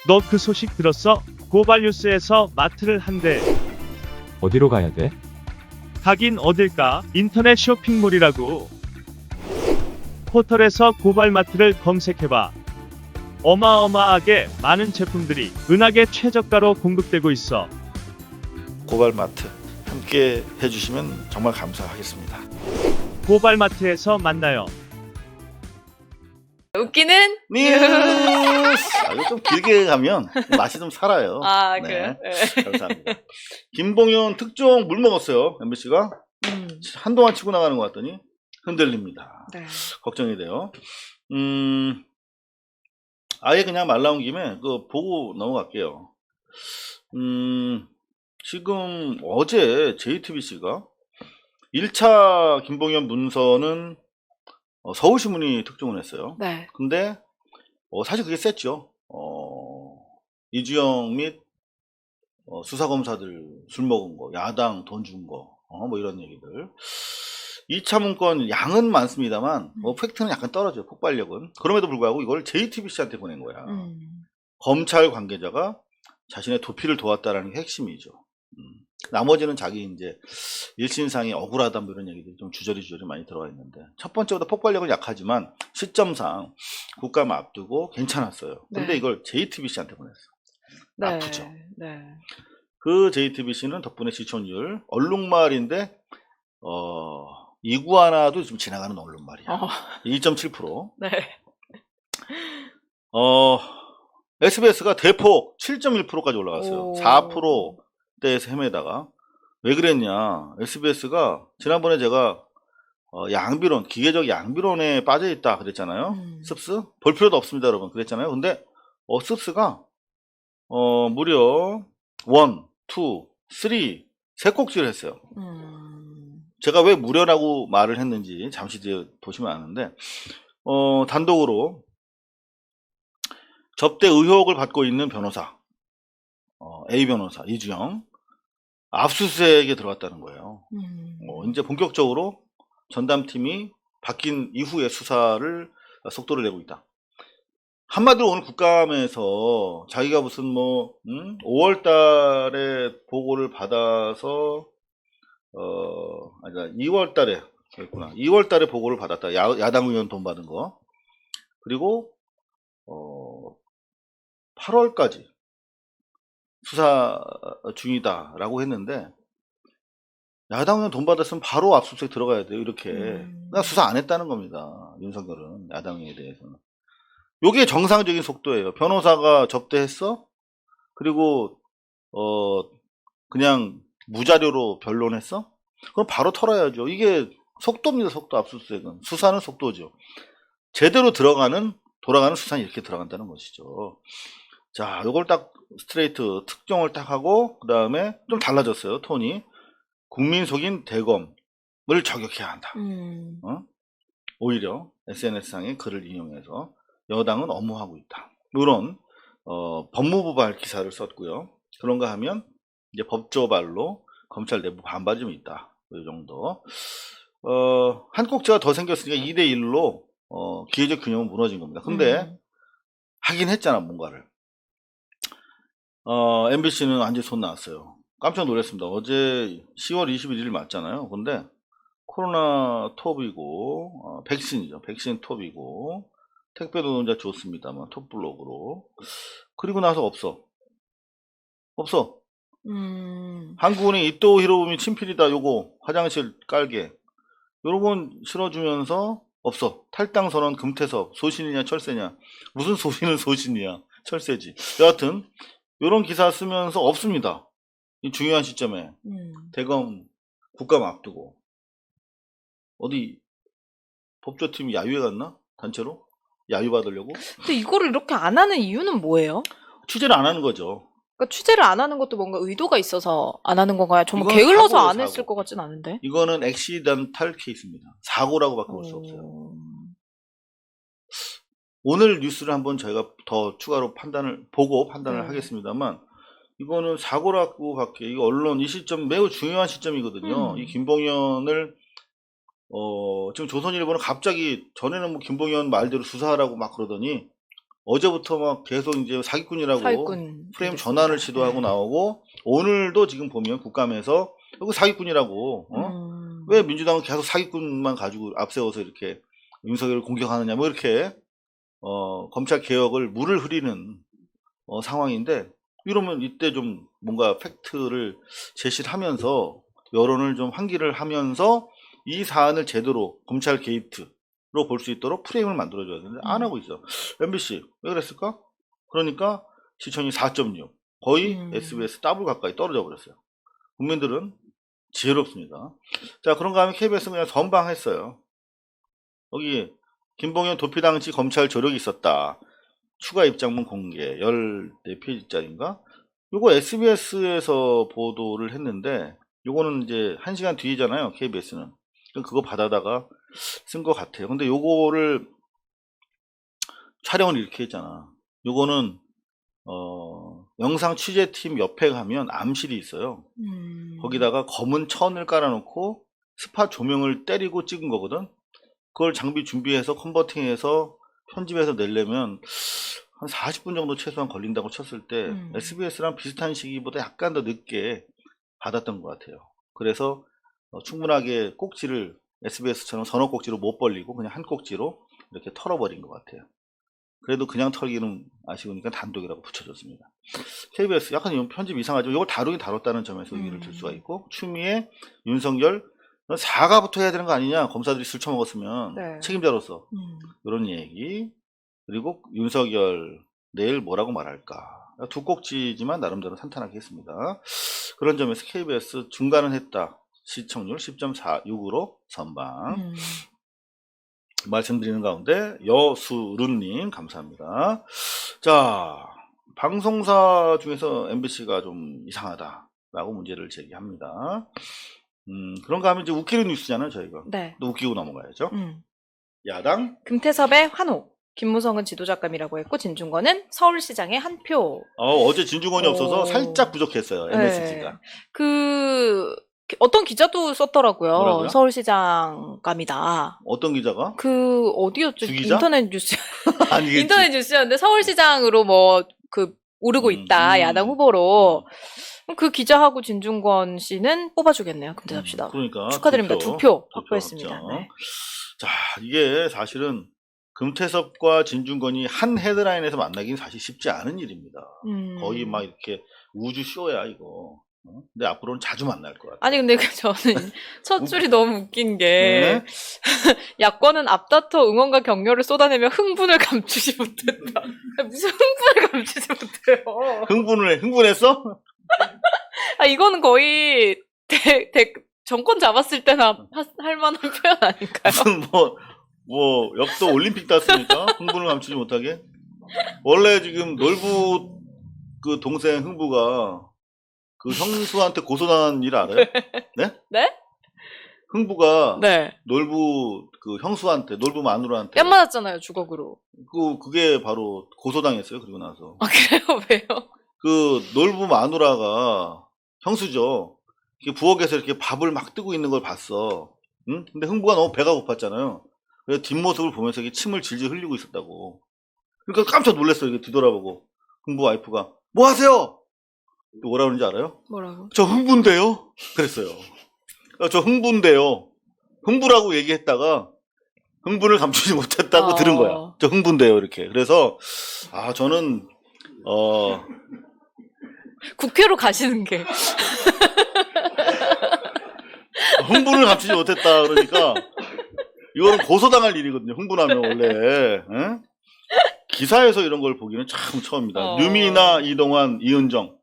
너 그 소식 들었어? 고발뉴스에서 마트를 한대. 어디로 가야 돼? 가긴 어딜까? 인터넷 쇼핑몰이라고. 포털에서 고발마트를 검색해봐. 어마어마하게 많은 제품들이 은하계 최저가로 공급되고 있어. 고발마트 함께 해주시면 정말 감사하겠습니다. 고발마트에서 만나요. 웃기는 뉴스! 이거 좀 길게 가면 맛이 좀 살아요. 아, 그래요? 네. 감사합니다. 김봉현 특종 물 먹었어요. MBC가 한동안 치고 나가는 것 같더니 흔들립니다. 네. 걱정이 돼요. 아예 그냥 말 나온 김에 그거 보고 넘어갈게요. 지금 어제 JTBC가 1차 김봉현 문서는 서울신문이 특종을 했어요. 네. 근데 사실 그게 셌죠. 이주영 및 수사검사들 술 먹은 거, 야당 돈 준 거, 뭐 이런 얘기들. 2차 문건 양은 많습니다만 팩트는 약간 떨어져요. 폭발력은. 그럼에도 불구하고 이걸 JTBC한테 보낸 거야. 검찰 관계자가 자신의 도피를 도왔다라는 게 핵심이죠. 나머지는 자기 이제 일신상이 억울하다 뭐 이런 얘기들이 좀 주저리 많이 들어가 있는데, 첫 번째보다 폭발력은 약하지만 시점상 국감 앞두고 괜찮았어요. 근데 네. 이걸 JTBC한테 보냈어. 네. 아프죠. 네. 그 JTBC는 덕분에 시청률 얼룩말인데 이구아나도 좀 지나가는 얼룩말이야. 2.7%. 네. SBS가 대폭 7.1%까지 올라갔어요. 오. 4%대에서 헤매다가. 왜 그랬냐? SBS가 지난번에 제가 양비론, 기계적 양비론에 빠져있다 그랬잖아요. 습스? 볼 필요도 없습니다, 여러분. 그랬잖아요. 근데 습스가 무려 1, 2, 3, 세 꼭지를 했어요. 제가 왜 무료라고 말을 했는지 잠시 뒤에 보시면 아는데, 단독으로 접대 의혹을 받고 있는 변호사, A 변호사, 이주영, 압수수색에 들어갔다는 거예요. 이제 본격적으로 전담팀이 바뀐 이후에 수사를 속도를 내고 있다. 한마디로 오늘 국감에서 자기가 무슨 5월 달에 보고를 받아서, 아니다, 2월 달에, 그랬구나. 2월 달에 보고를 받았다. 야당 의원 돈 받은 거. 그리고, 8월까지 수사 중이다라고 했는데, 야당 의원 돈 받았으면 바로 압수수색 들어가야 돼요. 이렇게. 그냥 수사 안 했다는 겁니다. 윤석열은, 야당에 대해서는. 요게 정상적인 속도예요. 변호사가 접대했어? 그리고, 그냥 무자료로 변론했어? 그럼 바로 털어야죠. 이게 속도입니다, 속도, 압수수색은. 수사는 속도죠. 제대로 돌아가는 수사는 이렇게 들어간다는 것이죠. 자, 요걸 딱 스트레이트 특정을 딱 하고, 그 다음에 좀 달라졌어요, 톤이. 국민 속인 대검을 저격해야 한다. 오히려 SNS상의 글을 인용해서 여당은 엄호하고 있다. 이런 법무부발 기사를 썼고요. 그런가 하면 이제 법조발로 검찰 내부 반발이 좀 있다. 이 정도. 한 꼭지가 더 생겼으니까 2대1로 기회적 균형은 무너진 겁니다. 근데 하긴 했잖아, 뭔가를. MBC는 완전히 손 나왔어요. 깜짝 놀랐습니다. 어제 10월 21일 맞잖아요. 근데 코로나 톱이고, 백신이죠. 백신 톱이고, 택배 노동자 좋습니다만 톱블록으로. 그리고 나서 없어. 한국은행 이토 히로부미 친필이다. 요거 화장실 깔게. 요런 건 실어주면서 없어. 탈당 선언 금태섭. 소신이냐 철새냐. 무슨 소신은 소신이야. 철새지. 여하튼 요런 기사 쓰면서 없습니다. 이 중요한 시점에 대검 국감 앞두고 어디 법조팀이 야유회 갔나? 단체로? 야유 받으려고? 근데 이거를 이렇게 안 하는 이유는 뭐예요? 취재를 안 하는 거죠. 그러니까 취재를 안 하는 것도 뭔가 의도가 있어서 안 하는 건가요? 정말 이건 게을러서 사고예요, 안 사고. 했을 것 같진 않은데. 이거는 액시던탈 케이스입니다. 사고라고밖에 볼 수 없어요. 오늘 뉴스를 한번 저희가 더 추가로 판단을 하겠습니다만, 이거는 사고라고밖에, 이거 언론 이 시점 매우 중요한 시점이거든요. 이 김봉현을 지금 조선일보는 갑자기 전에는 뭐 김봉현 말대로 수사하라고 막 그러더니 어제부터 막 계속 이제 사기꾼이라고 사기꾼 프레임 됐습니다. 전환을 시도하고 나오고 오늘도 지금 보면 국감에서 여기 사기꾼이라고 왜 민주당은 계속 사기꾼만 가지고 앞세워서 이렇게 윤석열을 공격하느냐 뭐 이렇게 검찰 개혁을 물을 흐리는 상황인데 이러면 이때 좀 뭔가 팩트를 제시를 하면서 여론을 좀 환기를 하면서 이 사안을 제대로 검찰 게이트로 볼 수 있도록 프레임을 만들어줘야 되는데 안 하고 있어. MBC 왜 그랬을까? 그러니까 시청이 4.6 거의 SBS 더블 가까이 떨어져 버렸어요. 국민들은 지혜롭습니다. 자, 그런가 하면 KBS는 그냥 선방했어요. 여기 김봉현 도피당시 검찰 조력이 있었다. 추가 입장문 공개 14페이지짜리인가? 요거 SBS에서 보도를 했는데 요거는 이제 1시간 뒤잖아요. KBS는. 그거 받아다가 쓴 것 같아요. 근데 요거를 촬영을 이렇게 했잖아. 요거는 영상 취재팀 옆에 가면 암실이 있어요. 거기다가 검은 천을 깔아놓고 스팟 조명을 때리고 찍은 거거든. 그걸 장비 준비해서 컨버팅해서 편집해서 내려면 한 40분 정도 최소한 걸린다고 쳤을 때 SBS랑 비슷한 시기보다 약간 더 늦게 받았던 것 같아요. 그래서 충분하게 꼭지를 SBS처럼 서너 꼭지로 못 벌리고 그냥 한 꼭지로 이렇게 털어버린 것 같아요. 그래도 그냥 털기는 아쉬우니까 단독이라고 붙여줬습니다. KBS 약간 이건 편집 이상하죠. 이걸 다루긴 다뤘다는 점에서 의미를 들 수가 있고 추미애, 윤석열 사과부터 해야 되는 거 아니냐. 검사들이 술 처먹었으면 네. 책임자로서 이런 얘기. 그리고 윤석열 내일 뭐라고 말할까. 두 꼭지지만 나름대로 탄탄하게 했습니다. 그런 점에서 KBS 중간은 했다. 시청률 10.46으로 선방. 말씀드리는 가운데 여수룬님 감사합니다. 자, 방송사 중에서 MBC가 좀 이상하다라고 문제를 제기합니다. 그런가 하면 이제 웃기는 뉴스잖아요, 저희가. 네. 또 웃기고 넘어가야죠. 야당 금태섭의 환호. 김무성은 지도자감이라고 했고 진중권은 서울시장의 한 표. 어제 진중권이 없어서 오. 살짝 부족했어요. MSG가. 네. 어떤 기자도 썼더라고요. 뭐라고요? 서울시장감이다. 어떤 기자가? 어디였죠? 주기자? 인터넷 뉴스. 아니겠지. 인터넷 뉴스였는데 서울시장으로 오르고 있다. 야당 후보로. 그 기자하고 진중권 씨는 뽑아주겠네요. 금태섭 씨다. 그러니까 축하드립니다. 2표 확보했습니다. 확정. 네. 자, 이게 사실은 금태섭과 진중권이 한 헤드라인에서 만나기는 사실 쉽지 않은 일입니다. 거의 막 이렇게 우주 쇼야 이거. 근데 앞으로는 자주 만날 것 같아요. 아니 근데 저는 첫 줄이 너무 웃긴 게 야권은 앞다퉈 응원과 격려를 쏟아내며 흥분을 감추지 못했다. 무슨 흥분을 감추지 못해요. 흥분했어? 아 이거는 거의 정권 잡았을 때나 할 만한 표현 아닌가요? 무슨 뭐 역도 올림픽 땄습니까? 흥분을 감추지 못하게? 원래 지금 놀부 그 동생 흥부가 그 형수한테 고소당한 일 알아요? 네? 네? 흥부가 네. 놀부 그 형수한테 놀부 마누라한테 뺨 맞았잖아요 주걱으로. 그게 바로 고소당했어요. 그리고 나서 아 그래요? 왜요? 그 놀부 마누라가 형수죠. 이렇게 부엌에서 이렇게 밥을 막 뜨고 있는 걸 봤어. 응? 근데 흥부가 너무 배가 고팠잖아요. 그래서 뒷모습을 보면서 이게 침을 질질 흘리고 있었다고. 그러니까 깜짝 놀랐어. 이게 뒤돌아보고 흥부 와이프가 뭐 하세요? 뭐라 그러는지 알아요? 뭐라고? 저 흥부인데요? 그랬어요. 저 흥부인데요. 흥부라고 얘기했다가 흥분을 감추지 못했다고 들은 거야. 저 흥부인데요. 이렇게. 그래서 저는 국회로 가시는 게 흥분을 감추지 못했다 그러니까 이거는 고소당할 일이거든요. 흥분하면 원래. 응? 기사에서 이런 걸 보기는 참 처음입니다. 류미나, 이동환, 이은정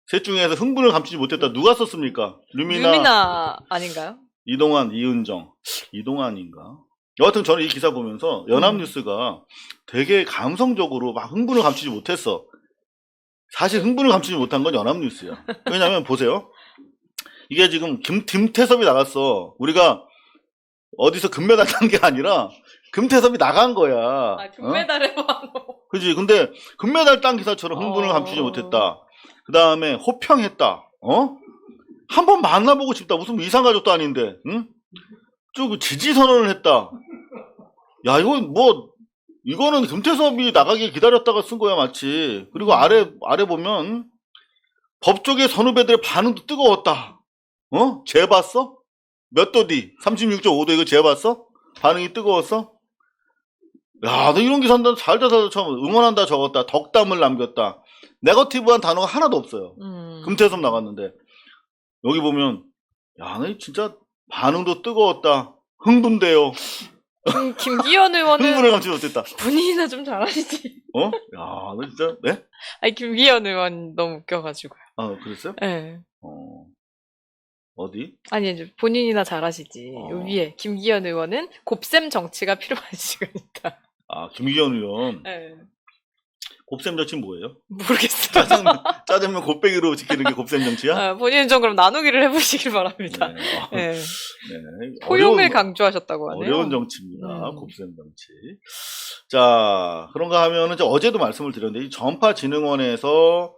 셋 중에서 흥분을 감추지 못했다. 누가 썼습니까? 류미나 아닌가요? 이동환, 이은정. 이동환인가? 여하튼 저는 이 기사 보면서 연합뉴스가 되게 감성적으로 막 흥분을 감추지 못했어. 사실 흥분을 감추지 못한 건 연합뉴스야. 왜냐면 보세요. 이게 지금 김태섭이 나갔어. 우리가 어디서 금메달 딴 게 아니라 금태섭이 나간 거야. 금메달에 환호. 그지? 근데 금메달 딴 기사처럼 흥분을 감추지 못했다. 그 다음에 호평했다. 한번 만나보고 싶다. 무슨 이상가족도 아닌데, 응? 좀 지지 선언을 했다. 야, 이건 이거는 금태섭이 나가길 기다렸다가 쓴 거야, 마치. 그리고 아래 보면, 법조계 선후배들의 반응도 뜨거웠다. 재봤어? 몇 도 뒤? 36.5도 이거 재봤어? 반응이 뜨거웠어? 야, 너 이런 기사 살다 처음 응원한다 적었다. 덕담을 남겼다. 네거티브한 단어가 하나도 없어요. 금태섭 나갔는데. 여기 보면, 야, 너 진짜 반응도 뜨거웠다. 흥분돼요. 김기현 의원은 흥분을 감지 못했다. 본인이나 좀 잘하시지. 야, 너 진짜, 네? 아니, 김기현 의원 너무 웃겨가지고요. 아, 그랬어요? 네. 어디? 아니, 이제 본인이나 잘하시지. 요 위에 김기현 의원은 곱셈 정치가 필요한 시간이다. 아, 김기현 의원. 네. 곱셈 정치 뭐예요? 모르겠어요. 짜장면 곱빼기로 지키는 게 곱셈 정치야? 본인은 좀 그럼 나누기를 해보시길 바랍니다. 네. 네. 네. 포용을 강조하셨다고 하네요. 어려운 정치입니다. 곱셈 정치. 자, 그런가 하면은 어제도 말씀을 드렸는데 이 전파진흥원에서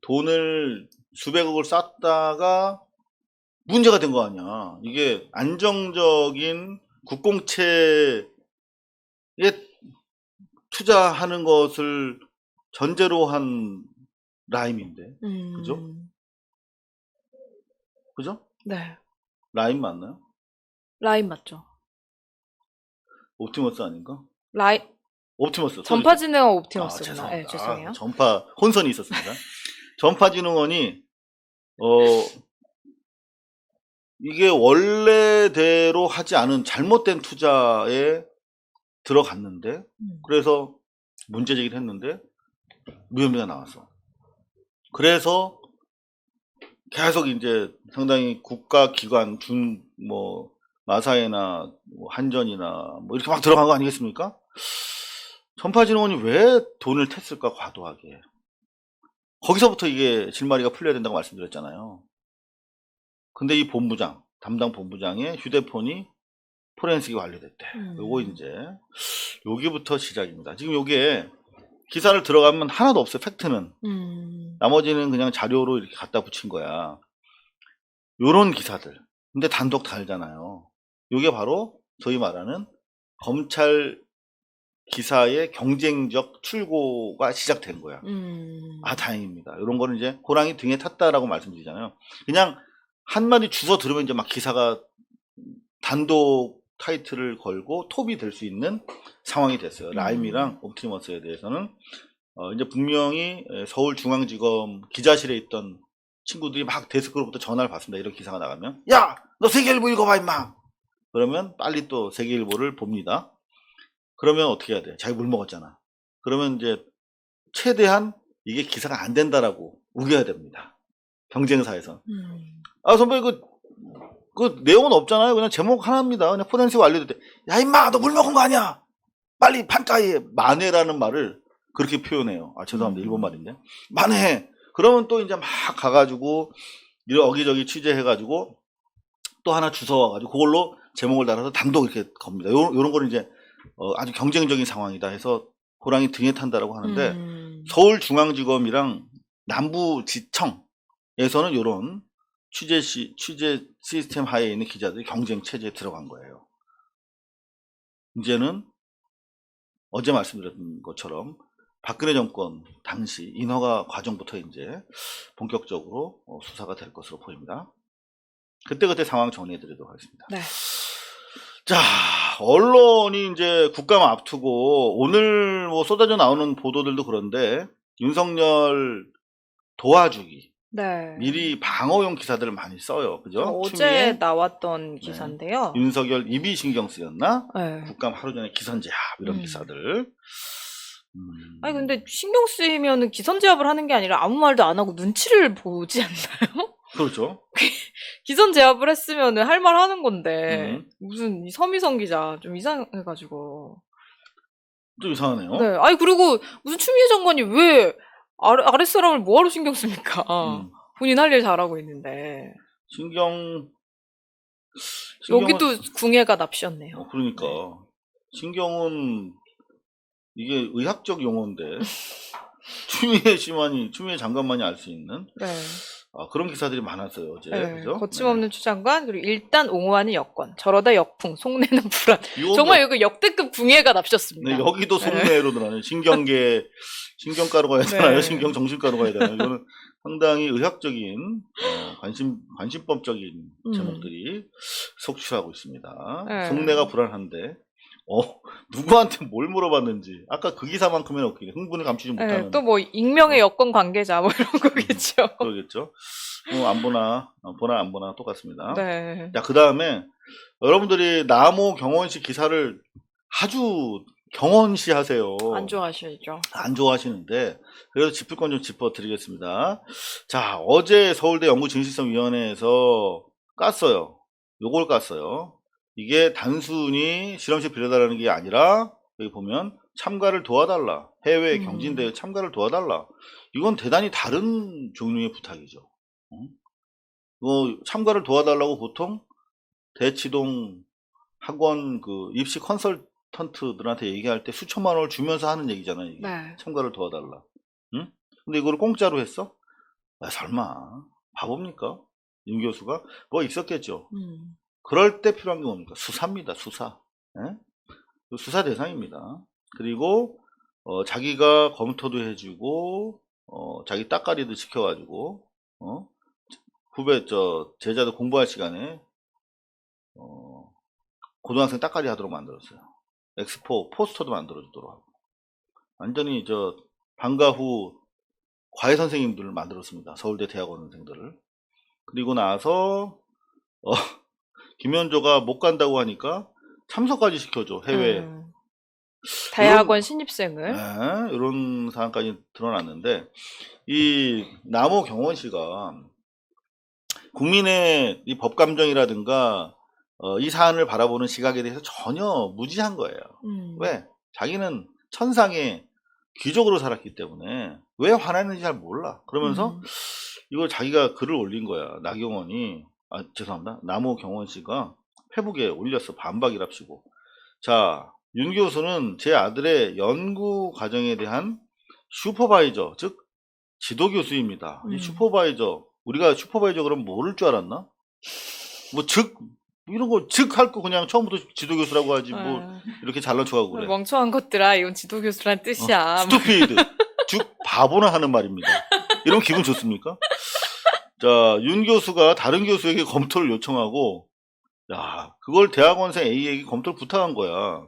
돈을 수백억을 쌌다가 문제가 된 거 아니야. 이게 안정적인 국공채에 투자하는 것을 전제로 한 라임인데. 그죠? 그죠? 네. 라임 맞나요? 라임 맞죠? 옵티머스 아닌가? 옵티머스. 전파진흥원 옵티머스구나. 죄송합니다. 네, 죄송해요. 전파 혼선이 있었습니다. 전파진흥원이 이게 원래대로 하지 않은 잘못된 투자에 들어갔는데 그래서 문제 제기를 했는데 무혐의가 나왔어. 그래서 계속 이제 상당히 국가기관 마사회나 한전이나 이렇게 막 들어간 거 아니겠습니까? 전파진흥원이 왜 돈을 텄을까 과도하게. 거기서부터 이게 실마리가 풀려야 된다고 말씀드렸잖아요. 근데 이 담당 본부장의 휴대폰이 포렌식이 완료됐대. 요거 이제 여기부터 시작입니다. 지금 요게 기사를 들어가면 하나도 없어요. 팩트는. 나머지는 그냥 자료로 이렇게 갖다 붙인 거야. 요런 기사들. 근데 단독 달잖아요. 요게 바로 저희 말하는 검찰 기사의 경쟁적 출고가 시작된 거야. 아, 다행입니다. 이런 거는 이제 호랑이 등에 탔다라고 말씀드리잖아요. 그냥 한마디 주워 들으면 이제 막 기사가 단독 타이틀을 걸고 톱이 될 수 있는 상황이 됐어요. 라임이랑 옵티머스에 대해서는 이제 분명히 서울중앙지검 기자실에 있던 친구들이 막 데스크로부터 전화를 받습니다. 이런 기사가 나가면 야! 너 세계일보 읽어봐 임마! 그러면 빨리 또 세계일보를 봅니다. 그러면 어떻게 해야 돼? 자기 물 먹었잖아. 그러면 이제 최대한 이게 기사가 안 된다라고 우겨야 됩니다. 경쟁사에서. 아, 선배 그 내용은 없잖아요. 그냥 제목 하나입니다. 그냥 포렌식 알려줄 때 야 임마 너 물 먹은 거 아니야. 빨리 판가에 만회라는 말을 그렇게 표현해요. 아, 죄송합니다. 일본 말인데. 만회. 그러면 또 이제 막 가가지고 여기저기 취재해가지고 또 하나 주워와가지고 그걸로 제목을 달아서 단독 이렇게 겁니다. 요런 거는 이제 아주 경쟁적인 상황이다 해서 호랑이 등에 탄다라고 하는데 서울중앙지검이랑 남부지청에서는 요런 취재 시스템 하에 있는 기자들이 경쟁 체제에 들어간 거예요. 이제는 어제 말씀드렸던 것처럼 박근혜 정권 당시 인허가 과정부터 이제 본격적으로 수사가 될 것으로 보입니다. 그때 상황 정리해 드리도록 하겠습니다. 네. 자, 언론이 이제 국감 앞두고 오늘 쏟아져 나오는 보도들도 그런데 윤석열 도와주기. 네. 미리 방어용 기사들을 많이 써요. 그죠? 어제 나왔던 기사인데요. 윤석열 입이 신경 쓰였나? 네. 국감 하루 전에 기선제압 이런 기사들. 아니 근데 신경 쓰이면은 기선제압을 하는 게 아니라 아무 말도 안 하고 눈치를 보지 않나요? 그렇죠. 기선제압을 했으면은 할 말 하는 건데 무슨 이 서미성 기자 좀 이상해가지고. 좀 이상하네요. 네. 아니 그리고 무슨 추미애 장관이 왜 아랫사람을 뭐하러 신경 씁니까? 본인 할 일 잘하고 있는데. 여기도 궁예가 납셨네요. 그러니까. 네. 신경은 이게 의학적 용어인데 추미애 장관만이 알 수 있는. 네. 그런 기사들이 많았어요 어제. 네, 그죠? 거침없는 추장관 그리고 일단 옹호하는 여권 저러다 역풍 속내는 불안. 이거 정말 이거 역대급 붕해가 납셨습니다. 네, 여기도 속내로 들어가네요. 신경가로 가야 되나요? 네. 신경정신과로 가야 되나요? 이거는 상당히 의학적인 관심법적인 제목들이 속출하고 있습니다. 네. 속내가 불안한데 누구한테 뭘 물어봤는지 아까 그 기사만큼은 없긴 흥분을 감추지 못하는 네, 또 뭐 익명의 여권 관계자 뭐 이런 거겠죠. 그러겠죠. 안 보나 안 보나 똑같습니다. 네. 자, 그 다음에 여러분들이 남호 경원시 기사를 아주 경원시 하세요. 안 좋아하시죠? 안 좋아하시는데 그래도 짚을 건 좀 짚어드리겠습니다. 자, 어제 서울대 연구진실성위원회에서 깠어요. 요걸 깠어요. 이게 단순히 실험실 빌려달라는 게 아니라 여기 보면 참가를 도와달라. 해외 경진대회 참가를 도와달라. 이건 대단히 다른 종류의 부탁이죠. 참가를 도와달라고 보통 대치동 학원 그 입시 컨설턴트들한테 얘기할 때 수천만 원을 주면서 하는 얘기잖아요. 이게. 네. 참가를 도와달라. 응? 근데 이거를 공짜로 했어? 설마 바보입니까? 윤 교수가 뭐 있었겠죠. 그럴 때 필요한 게 뭡니까? 수사입니다. 수사. 예? 수사 대상입니다. 그리고 자기가 검토도 해주고 자기 따까리도 지켜가지고 제자들 공부할 시간에 고등학생 따까리 하도록 만들었어요. 엑스포 포스터도 만들어주도록 하고 완전히 방과 후 과외 선생님들을 만들었습니다. 서울대 대학원생들을. 그리고 나서 김현조가 못 간다고 하니까 참석까지 시켜줘. 해외 대학원 신입생을. 네, 이런 사안까지 드러났는데 이 남호 경원시가 국민의 이 법감정이라든가 이 사안을 바라보는 시각에 대해서 전혀 무지한 거예요. 왜? 자기는 천상의 귀족으로 살았기 때문에 왜 화났는지 잘 몰라. 그러면서 이걸 자기가 글을 올린 거야. 죄송합니다. 남호 경원씨가 페북에 올렸어. 반박이랍시고. 자, 윤 교수는 제 아들의 연구 과정에 대한 슈퍼바이저, 즉 지도교수입니다. 이 슈퍼바이저, 우리가 슈퍼바이저 그러면 모를 줄 알았나? 이런 거 할 거 그냥 처음부터 지도교수라고 하지 이렇게 잘난 척하고 그래. 멍청한 것들아, 이건 지도교수란 뜻이야. 스투피드, 즉 바보나 하는 말입니다. 이러면 기분 좋습니까? 자, 윤 교수가 다른 교수에게 검토를 요청하고 그걸 대학원생 A에게 검토를 부탁한 거야.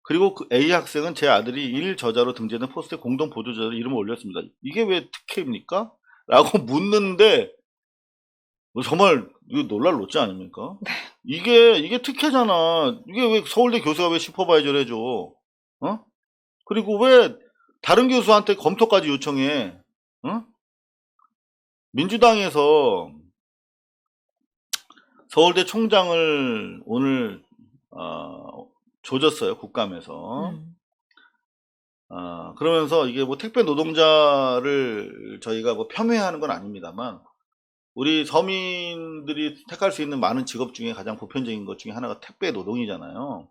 그리고 그 A 학생은 제 아들이 일 저자로 등재된 포스트에 공동 보도자로 이름을 올렸습니다. 이게 왜 특혜입니까? 라고 묻는데 정말 이거 놀랄 노지 아닙니까? 이게 특혜잖아. 이게 왜 서울대 교수가 왜 슈퍼바이저를 해줘? 그리고 왜 다른 교수한테 검토까지 요청해? 민주당에서 서울대 총장을 오늘 조졌어요. 국감에서. 그러면서 이게 뭐 택배 노동자를 저희가 뭐 폄훼하는 건 아닙니다만 우리 서민들이 택할 수 있는 많은 직업 중에 가장 보편적인 것 중에 하나가 택배 노동이잖아요.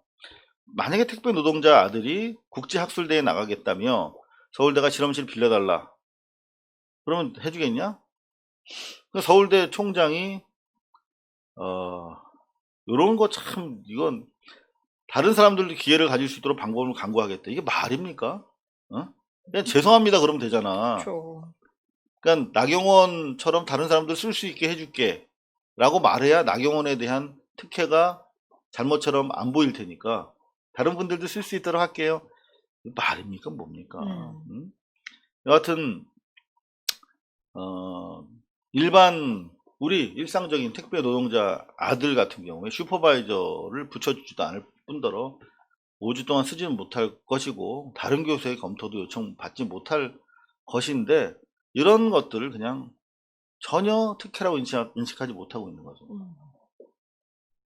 만약에 택배 노동자 아들이 국제학술대회에 나가겠다며 서울대가 실험실 빌려달라. 그러면 해주겠냐? 서울대 총장이 요런 거 참 이건 다른 사람들도 기회를 가질 수 있도록 방법을 강구하겠다. 이게 말입니까? 그냥 죄송합니다 그러면 되잖아. 그렇죠. 그러니까 나경원처럼 다른 사람들 쓸 수 있게 해줄게 라고 말해야 나경원에 대한 특혜가 잘못처럼 안 보일 테니까 다른 분들도 쓸 수 있도록 할게요. 말입니까 뭡니까? 여하튼 우리 일상적인 택배 노동자 아들 같은 경우에 슈퍼바이저를 붙여주지도 않을 뿐더러 5주 동안 쓰지는 못할 것이고 다른 교수의 검토도 요청받지 못할 것인데 이런 것들을 그냥 전혀 특혜라고 인식하지 못하고 있는 거죠.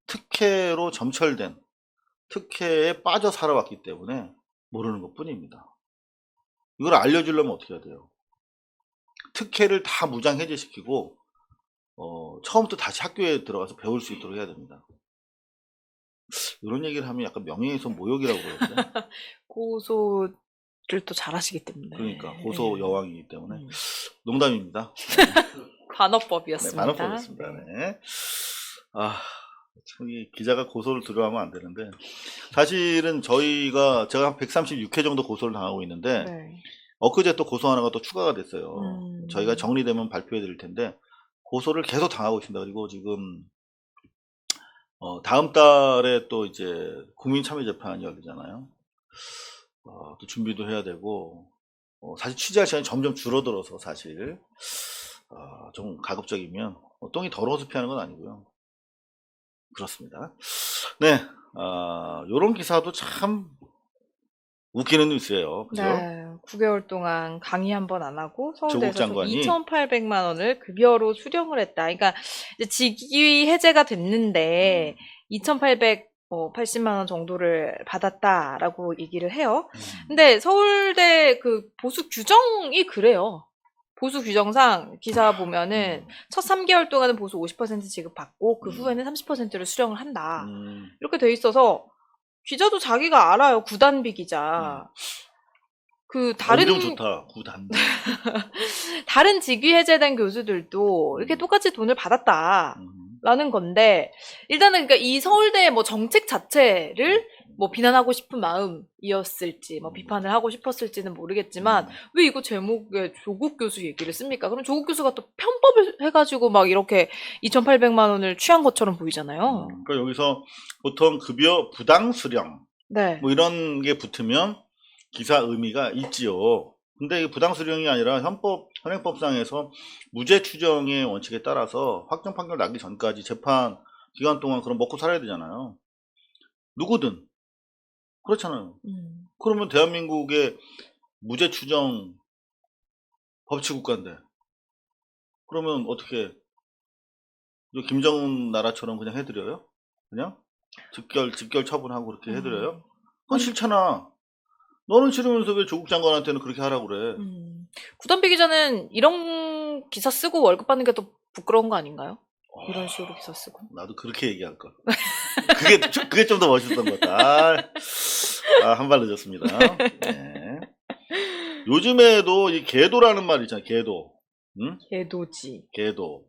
특혜로 점철된 특혜에 빠져 살아왔기 때문에 모르는 것 뿐입니다. 이걸 알려주려면 어떻게 해야 돼요? 특혜를 다 무장 해제시키고 처음부터 다시 학교에 들어가서 배울 수 있도록 해야 됩니다. 이런 얘기를 하면 약간 명예훼손 모욕이라고 그러는데 고소를 또 잘하시기 때문에. 그러니까 고소 여왕이기 때문에 농담입니다. 반어법이었습니다. 반어법이었습니다. 네. 아, 참, 이 기자가 고소를 두려워하면 안 되는데, 사실은 제가 한 136회 정도 고소를 당하고 있는데, 네. 엊그제 또 고소 하나가 또 추가가 됐어요. 음. 저희가 정리되면 발표해 드릴 텐데, 고소를 계속 당하고 있습니다. 그리고 지금, 다음 달에 또 이제 국민참여재판이 열리잖아요. 또 준비도 해야 되고, 사실 취재할 시간이 점점 줄어들어서 사실, 좀 가급적이면, 똥이 더러워서 피하는 건 아니고요. 그렇습니다. 네, 요런 기사도 참 웃기는 뉴스예요. 그죠? 네, 9개월 동안 강의 한 번 안 하고 조국 서울대에서 장관이 2,800만 원을 급여로 수령을 했다. 그러니까 이제 직위 해제가 됐는데 2,880만 원 정도를 받았다라고 얘기를 해요. 근데 서울대 그 보수 규정이 그래요. 보수 규정상 기사 보면은 첫 3개월 동안은 보수 50% 지급받고 그 후에는 30%를 수령을 한다. 이렇게 돼 있어서 기자도 자기가 알아요. 구단비 기자. 그 다른 엄청 좋다. 구단비. 다른 직위 해제된 교수들도 이렇게 똑같이 돈을 받았다라는 건데 일단은 그러니까 이 서울대의 뭐 정책 자체를 뭐 비난하고 싶은 마음이었을지 뭐 비판을 하고 싶었을지는 모르겠지만 왜 이거 제목에 조국 교수 얘기를 씁니까? 그럼 조국 교수가 또 편법을 해가지고 막 이렇게 2,800만 원을 취한 것처럼 보이잖아요. 그러니까 여기서 보통 급여 부당 수령 네. 뭐 이런 게 붙으면 기사 의미가 있지요. 근데 이 부당 수령이 아니라 현행법상에서 무죄 추정의 원칙에 따라서 확정 판결 나기 전까지 재판 기간 동안 그럼 먹고 살아야 되잖아요. 누구든 그렇잖아요. 그러면 대한민국의 무죄 추정 법치국가인데 그러면 어떻게 김정은 나라처럼 그냥 해드려요? 그냥 직결 처분하고 그렇게 해드려요? 그건 싫잖아. 너는 싫으면서 왜 조국 장관한테는 그렇게 하라고 그래? 구단비 기자는 이런 기사 쓰고 월급 받는 게 더 부끄러운 거 아닌가요? 이런 식으로 기사 쓰고. 나도 그렇게 얘기할 걸. 그게 좀 더 멋있었던 것 같다. 한 발 늦었습니다. 네. 요즘에도 이 계도라는 말 있잖아요. 계도. 응? 계도지. 계도.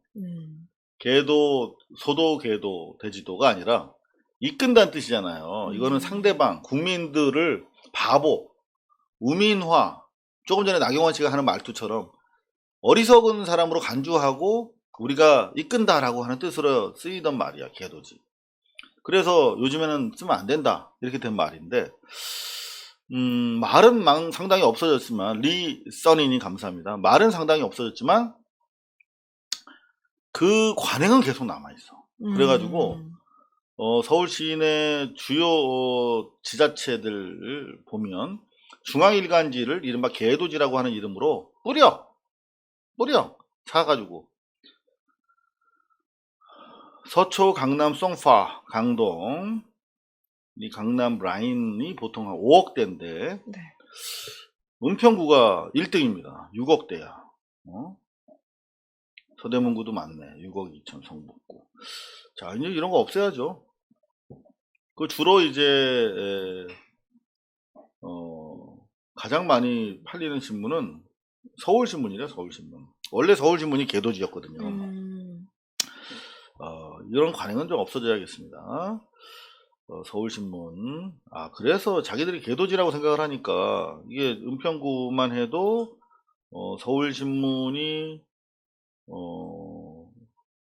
계도, 소도, 계도, 대지도가 아니라 이끈다는 뜻이잖아요. 이거는 상대방, 국민들을 바보, 우민화, 조금 전에 나경원 씨가 하는 말투처럼 어리석은 사람으로 간주하고 우리가 이끈다라고 하는 뜻으로 쓰이던 말이야, 계도지. 그래서 요즘에는 쓰면 안 된다. 이렇게 된 말인데, 말은 상당히 없어졌지만, 리 써니님 감사합니다. 말은 상당히 없어졌지만, 그 관행은 계속 남아있어. 그래가지고, 서울 시내 주요 지자체들을 보면, 중앙일간지를 이른바 계도지라고 하는 이름으로 뿌려! 사가지고. 서초, 강남, 송파, 강동, 이 강남 라인이 보통 한 5억대인데, 네. 은평구가 1등입니다. 6억대야. 서대문구도 많네. 6억 2천 성북구. 자, 이제 이런 거 없애야죠. 그 주로 이제, 가장 많이 팔리는 신문은 서울신문이래, 서울신문. 원래 서울신문이 계도지였거든요. 이런 관행은 좀 없어져야겠습니다. 서울신문. 그래서 자기들이 계도지라고 생각을 하니까, 이게 은평구만 해도, 서울신문이,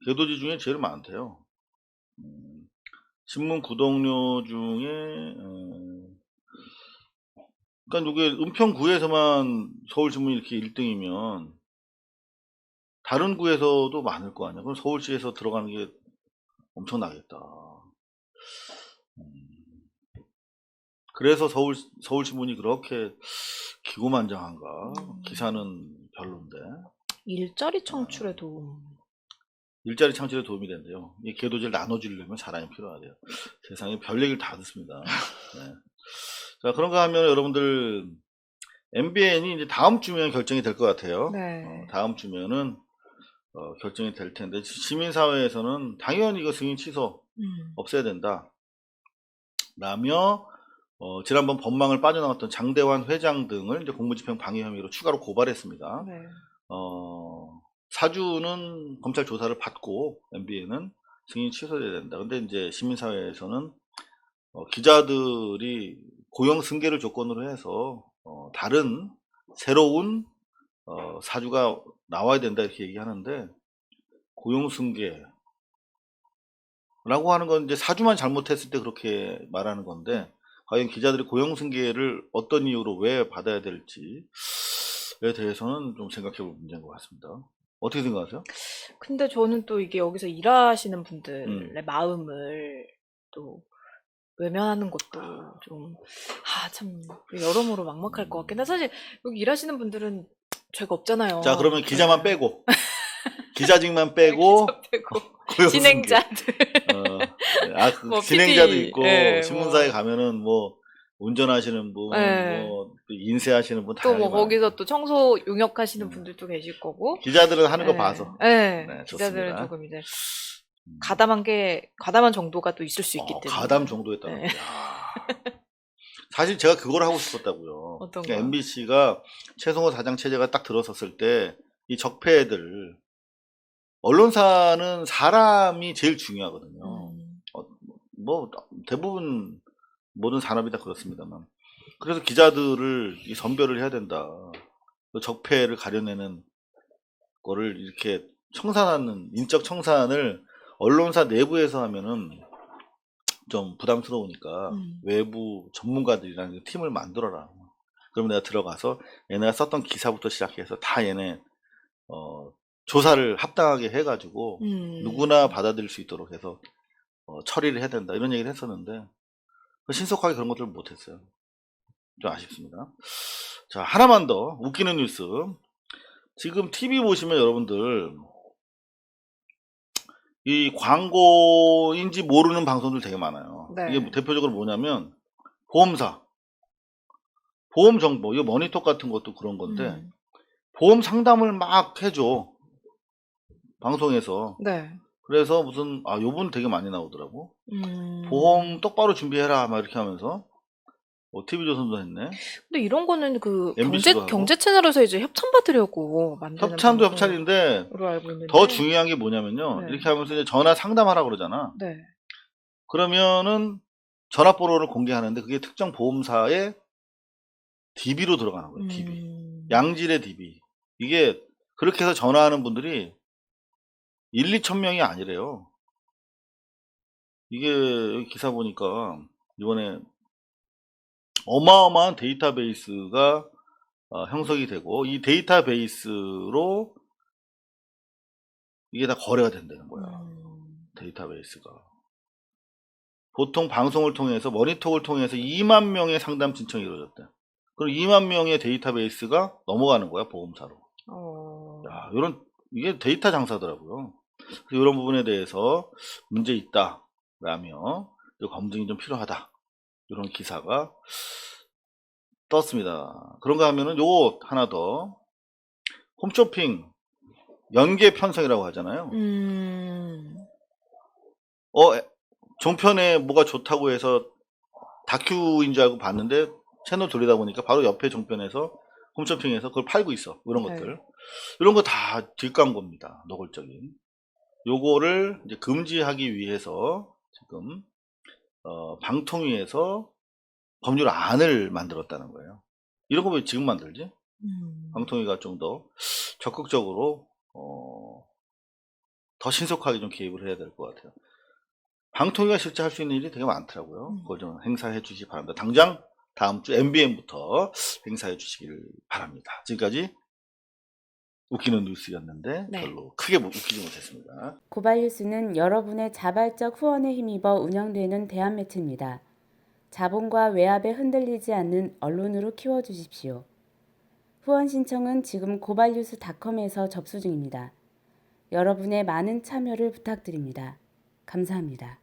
계도지 중에 제일 많대요. 신문 구독료 중에, 그러니까 이게 은평구에서만 서울신문이 이렇게 1등이면, 다른 구에서도 많을 거 아니야. 그럼 서울시에서 들어가는 게 엄청나겠다. 그래서 서울신문이 그렇게 기고만장한가? 기사는 별론데. 일자리 창출에 도움. 일자리 창출에 도움이 된대요. 이 계도지를 나눠주려면 사람이 필요하대요. 세상에 별 얘기를 다 듣습니다. 네. 자, 그런가 하면 여러분들, MBN이 이제 다음 주면 결정이 될 것 같아요. 네. 다음 주면은, 결정이 될 텐데, 시민사회에서는 당연히 이거 승인 취소 없애야 된다. 라며, 지난번 법망을 빠져나갔던 장대환 회장 등을 이제 공무집행 방해 혐의로 추가로 고발했습니다. 네. 사주는 검찰 조사를 받고 MBN은 승인 취소돼야 된다. 근데 이제 시민사회에서는 기자들이 고용 승계를 조건으로 해서 다른 새로운 사주가 나와야 된다 이렇게 얘기하는데, 고용 승계라고 하는 건 이제 사주만 잘못했을 때 그렇게 말하는 건데, 과연 기자들이 고용 승계를 어떤 이유로 왜 받아야 될지에 대해서는 좀 생각해 볼 문제인 것 같습니다. 어떻게 생각하세요? 근데 저는 또 이게 여기서 일하시는 분들의 마음을 또 외면하는 것도 좀, 참, 여러모로 막막할 것 같긴 해. 사실, 여기 일하시는 분들은 죄가 없잖아요. 자, 그러면 기자만 빼고, 기자직만 빼고, 기자 빼고, 고용 승계. 진행자들. 그 뭐 진행자도 PT, 있고, 예, 신문사에 뭐. 가면은 뭐, 운전하시는 분, 예. 뭐, 또 인쇄하시는 분, 또 다양하게 뭐 많아요. 거기서 또 청소 용역하시는 분들도 계실 거고. 기자들은 하는 거 예, 봐서. 예. 네, 기자들은 좋습니다. 조금 이제 가담한 정도가 또 있을 수 있기 때문에. 가담 정도에 따라. 네. 사실 제가 그걸 하고 싶었다고요. 어떤 그러니까 거요? MBC가 최성호 사장 체제가 딱 들어섰을 때 이 적폐들, 언론사는 사람이 제일 중요하거든요. 뭐 대부분 모든 산업이 다 그렇습니다만, 그래서 기자들을 이 선별을 해야 된다. 그 적폐를 가려내는 거를 이렇게 청산하는, 인적 청산을 언론사 내부에서 하면은 좀 부담스러우니까 외부 전문가들이랑 팀을 만들어라. 그러면 내가 들어가서 얘네가 썼던 기사부터 시작해서 다 얘네 조사를 합당하게 해가지고 누구나 받아들일 수 있도록 해서 처리를 해야 된다, 이런 얘기를 했었는데 신속하게 그런 것들을 못했어요. 좀 아쉽습니다. 자, 하나만 더 웃기는 뉴스. 지금 TV 보시면 여러분들 이 광고인지 모르는 방송들 되게 많아요. 네. 이게 대표적으로 뭐냐면 보험사, 보험 정보, 이거 머니톡 같은 것도 그런 건데 보험 상담을 막 해줘, 방송에서. 네. 그래서 무슨 요분 되게 많이 나오더라고. 보험 똑바로 준비해라 막 이렇게 하면서 TV조선도 했네. 근데 이런 거는 그 MBC도 경제 채널에서 이제 협찬 받으려고 만드는 협찬도 방송으로 협찬인데 알고 있는데. 더 중요한 게 뭐냐면요. 네. 이렇게 하면서 이제 전화 상담하라 그러잖아. 네. 그러면은 전화번호를 공개하는데 그게 특정 보험사의 DB로 들어가는 거예요. DB. 양질의 DB. 이게 그렇게 해서 전화하는 분들이 2천 명이 아니래요. 이게 여기 기사 보니까 이번에 어마어마한 데이터베이스가 형성이 되고, 이 데이터베이스로 이게 다 거래가 된다는 거야. 데이터베이스가. 보통 방송을 통해서, 머니톡을 통해서 2만 명의 상담 신청이 이루어졌대. 그럼 2만 명의 데이터베이스가 넘어가는 거야, 보험사로. 야, 이게 데이터 장사더라고요. 그래서 이런 부분에 대해서 문제 있다라며 검증이 좀 필요하다, 이런 기사가 떴습니다. 그런가 하면은 요거 하나 더, 홈쇼핑 연계 편성이라고 하잖아요. 종편에 뭐가 좋다고 해서 다큐인 줄 알고 봤는데 채널 돌리다 보니까 바로 옆에 종편에서, 홈쇼핑에서 그걸 팔고 있어. 이런 것들. 네. 이런 거 다 뒷광고입니다. 노골적인. 요거를 이제 금지하기 위해서 지금 방통위에서 법률안을 만들었다는 거예요. 이런 거 왜 지금 만들지? 방통위가 좀 더 적극적으로 더 신속하게 좀 개입을 해야 될 것 같아요. 방통위가 실제 할 수 있는 일이 되게 많더라고요. 그걸 좀 행사해 주시기 바랍니다. 당장 다음 주 MBN부터 행사해 주시길 바랍니다. 지금까지 웃기는 뉴스였는데 네. 별로 크게 웃기지 못했습니다. 고발뉴스는 여러분의 자발적 후원에 힘입어 운영되는 대한매체입니다. 자본과 외압에 흔들리지 않는 언론으로 키워주십시오. 후원 신청은 지금 고발뉴스닷컴에서 접수 중입니다. 여러분의 많은 참여를 부탁드립니다. 감사합니다.